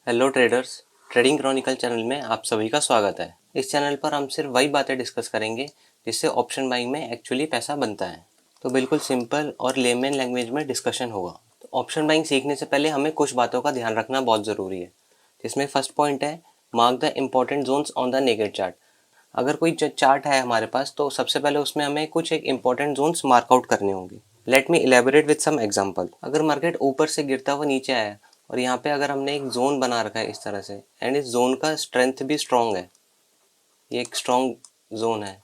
Hello traders, trading Chronicle channel में आप सभी का स्वागत है। इस चैनल पर हम सिर्फ वही बातें डिस्कस करेंगे जिससे ऑप्शन बाइंग में एक्चुअली पैसा बनता है। तो बिल्कुल सिंपल और लेमन लैंग्वेज में डिस्कशन होगा। तो ऑप्शन बाइंग सीखने से पहले हमें कुछ बातों का ध्यान रखना बहुत ज़रूरी है, जिसमें फर्स्ट पॉइंट है mark the important zones on the naked chart. अगर कोई चार्ट है हमारे पास तो सबसे पहले उसमें हमें कुछ एक इम्पॉर्टेंट जोन्स मार्कआउट करने होंगे। Let me elaborate with some example. अगर मार्केट ऊपर से गिरता हुआ नीचे आया और यहाँ पे अगर हमने एक जोन बना रखा है इस तरह से, एंड इस जोन का स्ट्रेंथ भी स्ट्रॉन्ग है, ये एक स्ट्रॉन्ग जोन है,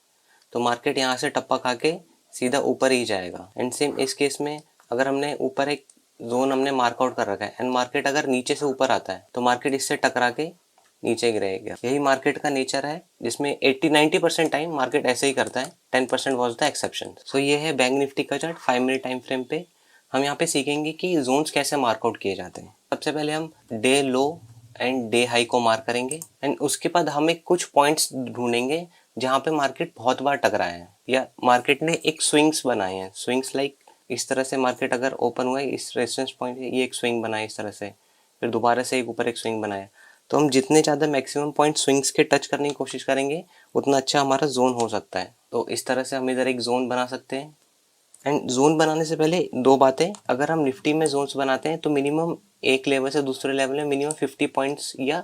तो मार्केट यहाँ से टप्पा खा के सीधा ऊपर ही जाएगा। एंड सेम इस केस में अगर हमने ऊपर एक जोन हमने मार्कआउट कर रखा है एंड मार्केट अगर नीचे से ऊपर आता है तो मार्केट इससे टकरा के नीचे गिरेगा। यही मार्केट का नेचर है, जिसमें 80-90% टाइम मार्केट ऐसे ही करता है, 10% वॉज द एक्सेप्शन। सो ये है बैंक निफ्टी का चार्ट 5 मिनट टाइम फ्रेम पे। हम यहाँ पे सीखेंगे कि जोन्स कैसे मार्कआउट किए जाते हैं। सबसे पहले हम day low and day high को मार्क करेंगे एंड उसके बाद हम एक कुछ पॉइंट्स ढूंढेंगे जहाँ पे मार्केट बहुत बार टकराया है या मार्केट ने एक स्विंग्स बनाए हैं। स्विंग्स लाइक इस तरह से मार्केट अगर ओपन हुआ है, इस रेजिस्टेंस पॉइंट ये एक स्विंग बनाया इस तरह से, फिर दोबारा से एक ऊपर एक स्विंग बनाया। तो हम जितने ज़्यादा मैक्सिमम पॉइंट स्विंग्स के टच करने की कोशिश करेंगे उतना अच्छा हमारा जोन हो सकता है। तो इस तरह से हम इधर एक जोन बना सकते हैं। एंड जोन बनाने से पहले दो बातें, अगर हम निफ्टी में जोन्स बनाते हैं तो मिनिमम एक लेवल से दूसरे लेवल में मिनिमम 50 पॉइंट्स या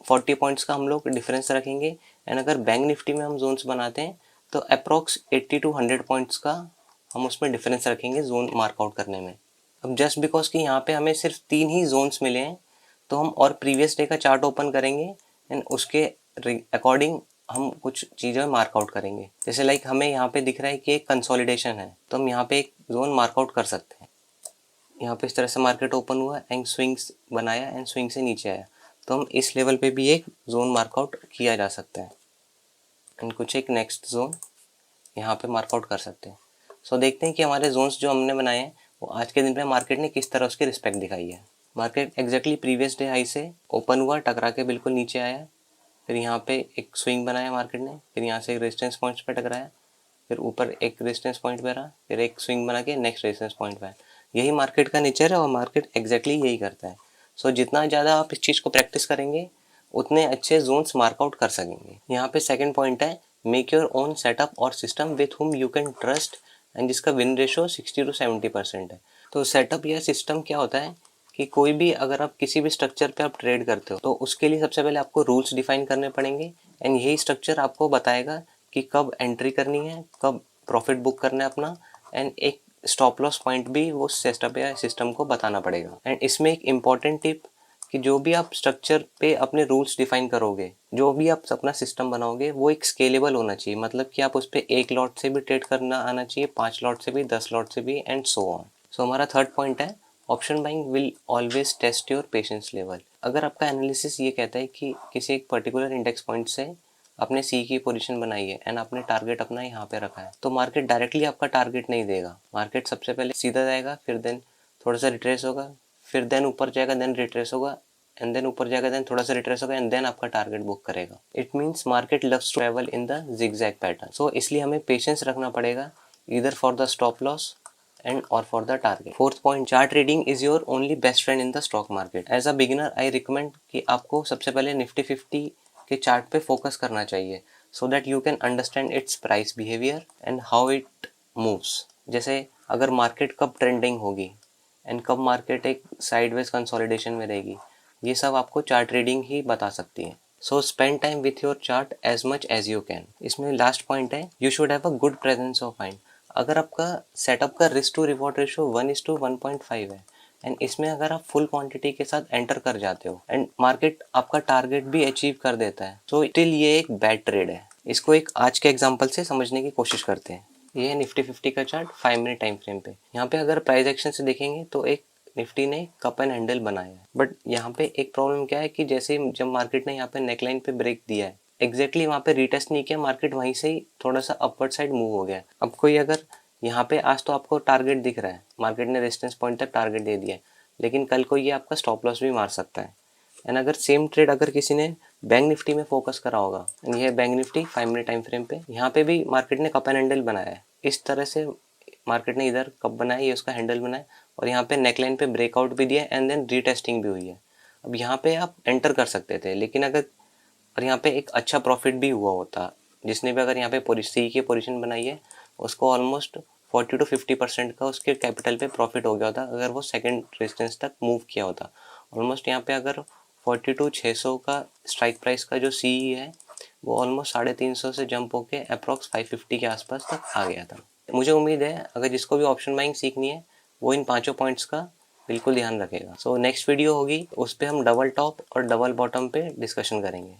40 पॉइंट्स का हम लोग डिफरेंस रखेंगे। एंड अगर बैंक निफ्टी में हम जोन्स बनाते हैं तो अप्रॉक्स 80 to 100 पॉइंट्स का हम उसमें डिफरेंस रखेंगे जोन मार्कआउट करने में। अब जस्ट बिकॉज कि यहाँ पे हमें सिर्फ 3 ही जोन्स मिले हैं तो हम और प्रीवियस डे का चार्ट ओपन करेंगे एंड उसके अकॉर्डिंग हम कुछ चीज़ें मार्कआउट करेंगे। जैसे लाइक हमें यहाँ पे दिख रहा है कि एक कंसोलिडेशन है तो हम यहाँ पे एक जोन मार्कआउट कर सकते हैं। यहाँ पे इस तरह से मार्केट ओपन हुआ एंड स्विंग्स बनाया एंड स्विंग से नीचे आया, तो हम इस लेवल पे भी एक जोन मार्कआउट किया जा सकता है एंड कुछ एक नेक्स्ट जोन यहाँ पे मार्कआउट कर सकते हैं। सो देखते हैं कि हमारे जोन्स जो हमने बनाए हैं वो आज के दिन पे मार्केट ने किस तरह उसकी रिस्पेक्ट दिखाई है। Market exactly previous day high से ओपन हुआ, टकरा के बिल्कुल नीचे आया, फिर यहाँ पे एक स्विंग बनाया मार्केट ने, फिर यहाँ से एक रेजिस्टेंस पॉइंट्स पे टकराया, फिर ऊपर एक रेजिस्टेंस पॉइंट पे रहा, फिर एक स्विंग बना के नेक्स्ट रेजिस्टेंस पॉइंट पे आया। यही मार्केट का नेचर है और मार्केट एग्जैक्टली यही करता है। सो जितना ज़्यादा आप इस चीज़ को प्रैक्टिस करेंगे उतने अच्छे जोन्स मार्कआउट कर सकेंगे। यहाँ पे सेकंड पॉइंट है मेक योर ओन सेटअप और system with whom you can trust, and जिसका विन रेशो 60 to 70% है। तो सेटअप या सिस्टम क्या होता है कि कोई भी अगर आप किसी भी स्ट्रक्चर पे आप ट्रेड करते हो तो उसके लिए सबसे पहले आपको रूल्स डिफाइन करने पड़ेंगे एंड यही स्ट्रक्चर आपको बताएगा कि कब एंट्री करनी है, कब प्रॉफिट बुक करना है अपना, एंड एक स्टॉप लॉस पॉइंट भी वो सेटअप या सिस्टम को बताना पड़ेगा। एंड इसमें एक इम्पॉर्टेंट टिप कि जो भी आप स्ट्रक्चर पे अपने रूल्स डिफाइन करोगे, जो भी आप अपना सिस्टम बनाओगे वो एक स्केलेबल होना चाहिए। मतलब कि आप उस पर एक लॉट से भी ट्रेड करना आना चाहिए, 5 लॉट से भी, 10 लॉट से भी, एंड सो ऑन। सो हमारा थर्ड पॉइंट है option buying will always test your patience level. अगर आपका एनालिसिस ये कहता है कि किसी एक पर्टिकुलर इंडेक्स पॉइंट से आपने सी की पोजीशन बनाई है एंड आपने टारगेट अपना यहाँ पे रखा है, तो मार्केट डायरेक्टली आपका टारगेट नहीं देगा। मार्केट सबसे पहले सीधा जाएगा, फिर देन थोड़ा सा रिट्रेस होगा, फिर देन ऊपर जाएगा, देन रिट्रेस होगा, एंड देन ऊपर जाएगा, देन थोड़ा सा रिट्रेस होगा, एंड देन आपका टारगेट बुक करेगा। It means market loves to travel in the zigzag pattern. So इसलिए हमें पेशेंस रखना पड़ेगा इधर for the stop loss and और for the target. Fourth point, chart trading is your only best friend in the stock market. As a beginner I recommend कि आपको सबसे पहले निफ्टी 50 के चार्ट पे फोकस करना चाहिए so that you can understand it's price behaviour and how it moves. जैसे अगर मार्केट कब ट्रेंडिंग होगी एंड कब मार्केट एक साइडवेज कंसोलिडेशन में रहेगी, ये सब आपको चार्ट ट्रेडिंग ही बता सकती है। So spend time with your chart as much as you can. इसमें लास्ट पॉइंट है you should have a good presence of mind. अगर आपका सेटअप का रिस्क टू रिवॉर्ड रेशो 1:1.5 है एंड इसमें अगर आप फुल क्वांटिटी के साथ एंटर कर जाते हो एंड मार्केट आपका टारगेट भी अचीव कर देता है, तो स्टिल ये एक बैड ट्रेड है। इसको एक आज के एग्जांपल से समझने की कोशिश करते हैं। ये है निफ्टी 50 का चार्ट 5 मिनट टाइम फ्रेम पे। यहाँ पे अगर प्राइस एक्शन से देखेंगे तो एक निफ्टी ने कप एंड हैंडल बनाया है, बट यहाँ पे एक प्रॉब्लम क्या है कि जैसे जब मार्केट ने यहाँ पे नेकलाइन पे ब्रेक दिया है, एग्जैक्टली वहाँ पे रीटेस्ट नहीं किया, मार्केट वहीं से ही थोड़ा सा अपवर्ड साइड मूव हो गया। अब कोई अगर यहाँ पे आज तो आपको टारगेट दिख रहा है, मार्केट ने रेजिस्टेंस पॉइंट तक टारगेट दे दिया है, लेकिन कल को ये आपका स्टॉप लॉस भी मार सकता है। एंड अगर सेम ट्रेड अगर किसी ने बैंक निफ्टी में फोकस करा होगा, ये है bank Nifty 5 minute time frame पे, यहाँ पे भी मार्केट ने कप एंड हैंडल बनाया है। इस तरह से मार्केट ने इधर कप बनाया, ये उसका हैंडल बनाया और यहाँ पे नेकलाइन पे ब्रेकआउट भी दिया एंड देन रीटेस्टिंग भी हुई है। अब यहाँ पे आप एंटर कर सकते थे, लेकिन अगर और यहाँ पे एक अच्छा प्रॉफिट भी हुआ होता, जिसने भी अगर यहाँ पे सी की पोजीशन बनाई है उसको ऑलमोस्ट 40 to 50% का उसके कैपिटल पे प्रॉफिट हो गया होता अगर वो सेकंड रेजिस्टेंस तक मूव किया होता। ऑलमोस्ट यहाँ पे अगर 42 600 का स्ट्राइक प्राइस का जो सी है वो ऑलमोस्ट 350 से जंप होके अप्रॉक्स 550 के आसपास तक आ गया था। मुझे उम्मीद है अगर जिसको भी ऑप्शन बाइंग सीखनी है वो इन 5 पॉइंट्स का बिल्कुल ध्यान रखेगा। सो नेक्स्ट वीडियो होगी, उस पर हम डबल टॉप और डबल बॉटम पे डिस्कशन करेंगे।